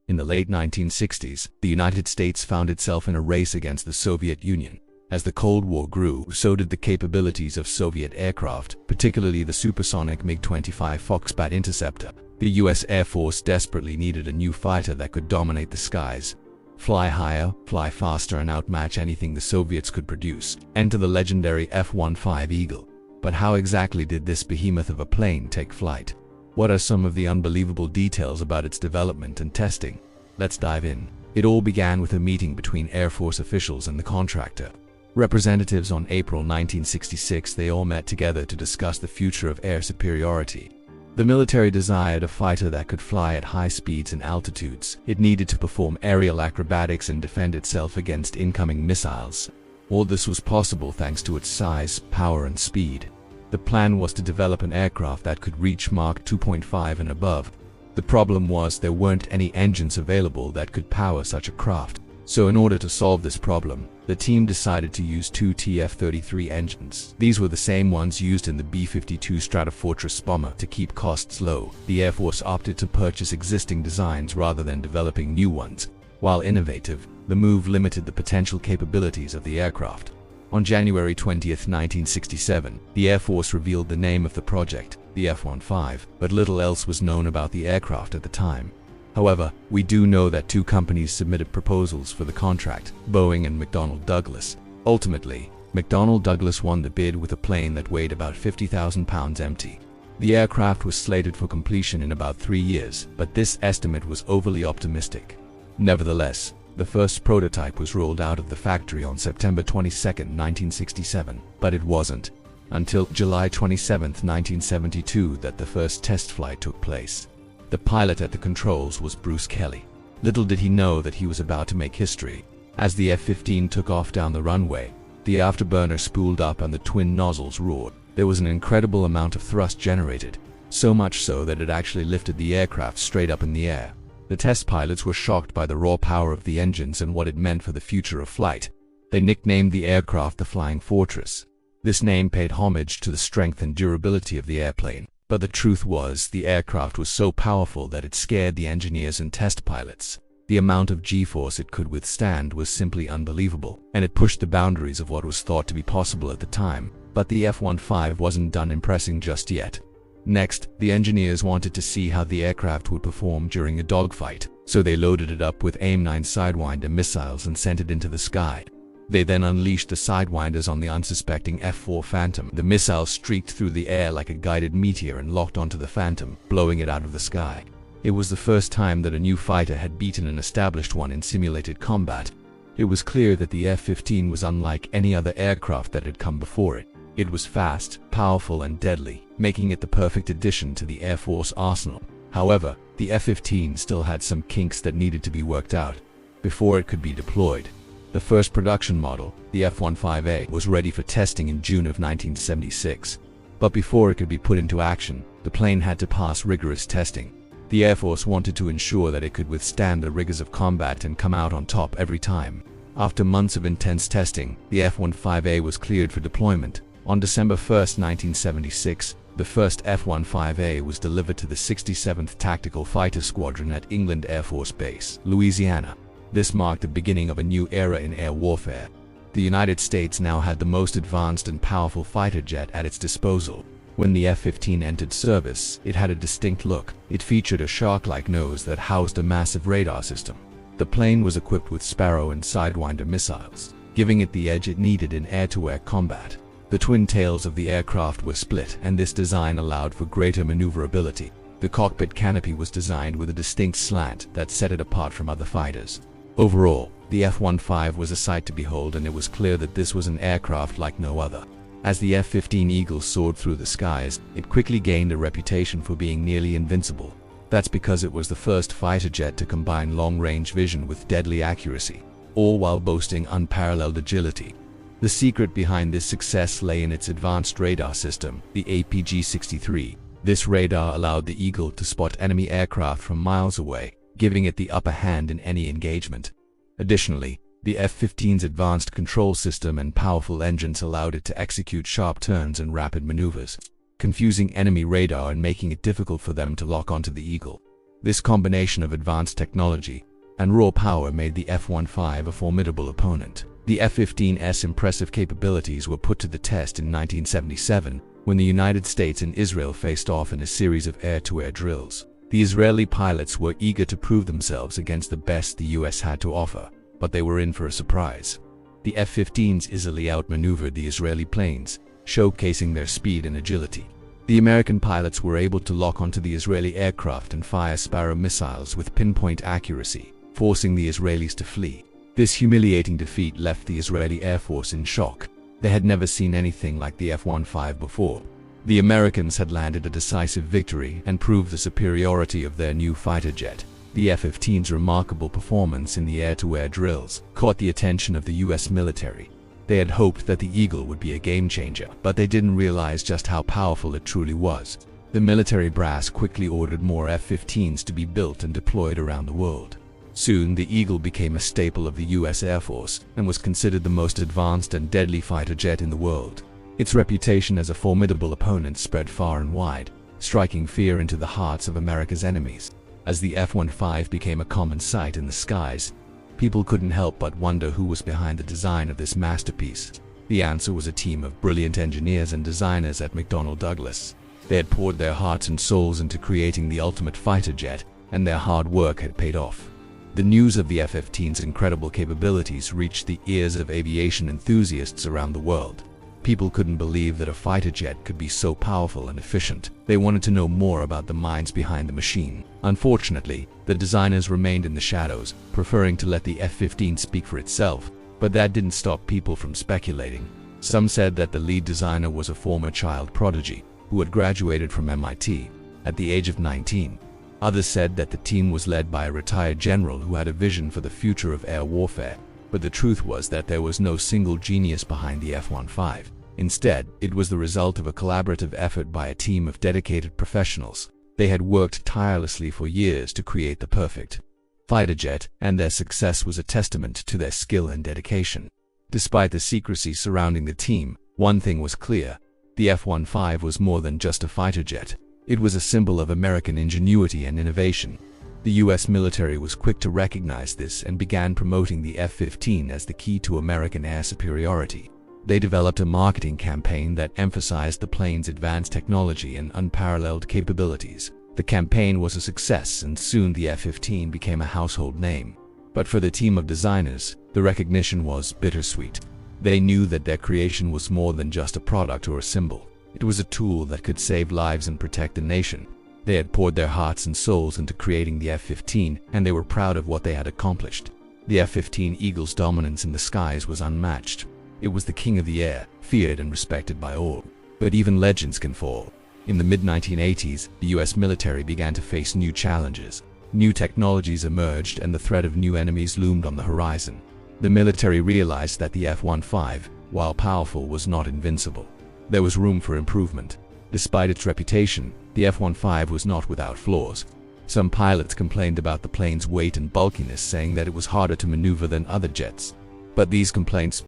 In the late 1960s, the United States found itself in a race against the Soviet Union. As the Cold War grew, so did the capabilities of Soviet aircraft, particularly the supersonic MiG-25 Foxbat interceptor. The US Air Force desperately needed a new fighter that could dominate the skies, fly higher, fly faster, and outmatch anything the Soviets could produce. Enter the legendary F-15 Eagle. But how exactly did this behemoth of a plane take flight? What are some of the unbelievable details about its development and testing? Let's dive in. It all began with a meeting between Air Force officials and the contractor. Representatives on April 1966, they all met together to discuss the future of air superiority. The military desired a fighter that could fly at high speeds and altitudes. It needed to perform aerial acrobatics and defend itself against incoming missiles. All this was possible thanks to its size, power, and speed. The plan was to develop an aircraft that could reach Mach 2.5 and above. The problem was there weren't any engines available that could power such a craft. So in order to solve this problem, the team decided to use two TF-33 engines. These were the same ones used in the B-52 Stratofortress bomber. To keep costs low, the Air Force opted to purchase existing designs rather than developing new ones. While innovative, the move limited the potential capabilities of the aircraft. On January 20, 1967, the Air Force revealed the name of the project, the F-15, but little else was known about the aircraft at the time. However, we do know that two companies submitted proposals for the contract, Boeing and McDonnell Douglas. Ultimately, McDonnell Douglas won the bid with a plane that weighed about 50,000 pounds empty. The aircraft was slated for completion in about 3 years, but this estimate was overly optimistic. Nevertheless, the first prototype was rolled out of the factory on September 22, 1967, but it wasn't until July 27, 1972 that the first test flight took place. The pilot at the controls was Bruce Kelly. Little did he know that he was about to make history. As the F-15 took off down the runway, the afterburner spooled up and the twin nozzles roared. There was an incredible amount of thrust generated, so much so that it actually lifted the aircraft straight up in the air. The test pilots were shocked by the raw power of the engines and what it meant for the future of flight. They nicknamed the aircraft the Flying Fortress. This name paid homage to the strength and durability of the airplane. But the truth was, the aircraft was so powerful that it scared the engineers and test pilots. The amount of G-force it could withstand was simply unbelievable, and it pushed the boundaries of what was thought to be possible at the time. But the F-15 wasn't done impressing just yet. Next, the engineers wanted to see how the aircraft would perform during a dogfight, so they loaded it up with AIM-9 Sidewinder missiles and sent it into the sky. They then unleashed the Sidewinders on the unsuspecting F-4 Phantom. The missiles streaked through the air like a guided meteor and locked onto the Phantom, blowing it out of the sky. It was the first time that a new fighter had beaten an established one in simulated combat. It was clear that the F-15 was unlike any other aircraft that had come before it. It was fast, powerful, and deadly, making it the perfect addition to the Air Force arsenal. However, the F-15 still had some kinks that needed to be worked out before it could be deployed. The first production model, the F-15A, was ready for testing in June of 1976. But before it could be put into action, the plane had to pass rigorous testing. The Air Force wanted to ensure that it could withstand the rigors of combat and come out on top every time. After months of intense testing, the F-15A was cleared for deployment. On December 1, 1976, the first F-15A was delivered to the 67th Tactical Fighter Squadron at England Air Force Base, Louisiana. This marked the beginning of a new era in air warfare. The United States now had the most advanced and powerful fighter jet at its disposal. When the F-15 entered service, it had a distinct look. It featured a shark-like nose that housed a massive radar system. The plane was equipped with Sparrow and Sidewinder missiles, giving it the edge it needed in air-to-air combat. The twin tails of the aircraft were split, and this design allowed for greater maneuverability. The cockpit canopy was designed with a distinct slant that set it apart from other fighters. Overall, the F-15 was a sight to behold, and it was clear that this was an aircraft like no other. As the F-15 Eagle soared through the skies, it quickly gained a reputation for being nearly invincible. That's because it was the first fighter jet to combine long-range vision with deadly accuracy, all while boasting unparalleled agility. The secret behind this success lay in its advanced radar system, the APG-63. This radar allowed the Eagle to spot enemy aircraft from miles away, giving it the upper hand in any engagement. Additionally, the F-15's advanced control system and powerful engines allowed it to execute sharp turns and rapid maneuvers, confusing enemy radar and making it difficult for them to lock onto the Eagle. This combination of advanced technology and raw power made the F-15 a formidable opponent. The F-15's impressive capabilities were put to the test in 1977 when the United States and Israel faced off in a series of air-to-air drills. The Israeli pilots were eager to prove themselves against the best the US had to offer, but they were in for a surprise. The F-15s easily outmaneuvered the Israeli planes, showcasing their speed and agility. The American pilots were able to lock onto the Israeli aircraft and fire Sparrow missiles with pinpoint accuracy, forcing the Israelis to flee. This humiliating defeat left the Israeli Air Force in shock. They had never seen anything like the F-15 before. The Americans had landed a decisive victory and proved the superiority of their new fighter jet. The F-15's remarkable performance in the air-to-air drills caught the attention of the US military. They had hoped that the Eagle would be a game-changer, but they didn't realize just how powerful it truly was. The military brass quickly ordered more F-15s to be built and deployed around the world. Soon, the Eagle became a staple of the US Air Force and was considered the most advanced and deadly fighter jet in the world. Its reputation as a formidable opponent spread far and wide, striking fear into the hearts of America's enemies. As the F-15 became a common sight in the skies, people couldn't help but wonder who was behind the design of this masterpiece. The answer was a team of brilliant engineers and designers at McDonnell Douglas. They had poured their hearts and souls into creating the ultimate fighter jet, and their hard work had paid off. The news of the F-15's incredible capabilities reached the ears of aviation enthusiasts around the world. People couldn't believe that a fighter jet could be so powerful and efficient. They wanted to know more about the minds behind the machine. Unfortunately, the designers remained in the shadows, preferring to let the F-15 speak for itself, but that didn't stop people from speculating. Some said that the lead designer was a former child prodigy who had graduated from MIT at the age of 19. Others said that the team was led by a retired general who had a vision for the future of air warfare. But the truth was that there was no single genius behind the F-15. Instead, it was the result of a collaborative effort by a team of dedicated professionals. They had worked tirelessly for years to create the perfect fighter jet, and their success was a testament to their skill and dedication. Despite the secrecy surrounding the team, one thing was clear: the F-15 was more than just a fighter jet. It was a symbol of American ingenuity and innovation. The US military was quick to recognize this and began promoting the F-15 as the key to American air superiority. They developed a marketing campaign that emphasized the plane's advanced technology and unparalleled capabilities. The campaign was a success, and soon the F-15 became a household name. But for the team of designers, the recognition was bittersweet. They knew that their creation was more than just a product or a symbol. It was a tool that could save lives and protect the nation. They had poured their hearts and souls into creating the F-15, and they were proud of what they had accomplished. The F-15 Eagle's dominance in the skies was unmatched. It was the king of the air, feared and respected by all. But even legends can fall. In the mid-1980s, the US military began to face new challenges. New technologies emerged and the threat of new enemies loomed on the horizon. The military realized that the F-15, while powerful, was not invincible. There was room for improvement. Despite its reputation, the F-15 was not without flaws. Some pilots complained about the plane's weight and bulkiness, saying that it was harder to maneuver than other jets. But these complaints